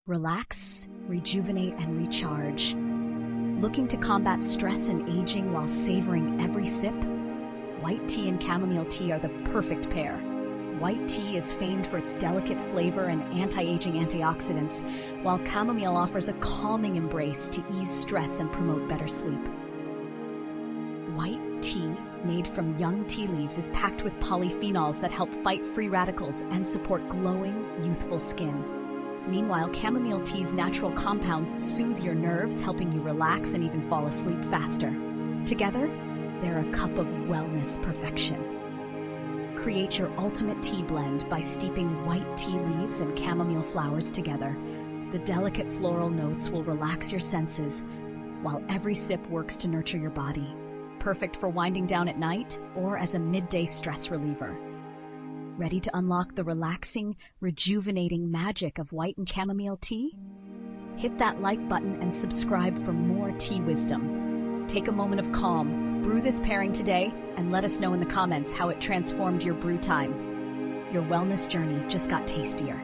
Relax, rejuvenate, and recharge. Looking to combat stress and aging while savoring every sip? White tea and chamomile tea are the perfect pair. White tea is famed for its delicate flavor and anti-aging antioxidants, while chamomile offers a calming embrace to ease stress and promote better sleep. White tea, made from young tea leaves, is packed with polyphenols that help fight free radicals and support glowing, youthful skin. Meanwhile, chamomile tea's natural compounds soothe your nerves, helping you relax and even fall asleep faster. Together, they're a cup of wellness perfection. Create your ultimate tea blend by steeping white tea leaves and chamomile flowers together. The delicate floral notes will relax your senses, while every sip works to nurture your body. Perfect for winding down at night or as a midday stress reliever. Ready to unlock the relaxing, rejuvenating magic of white and chamomile tea? Hit that like button and subscribe for more tea wisdom. Take a moment of calm, brew this pairing today, and let us know in the comments how it transformed your brew time. Your wellness journey just got tastier.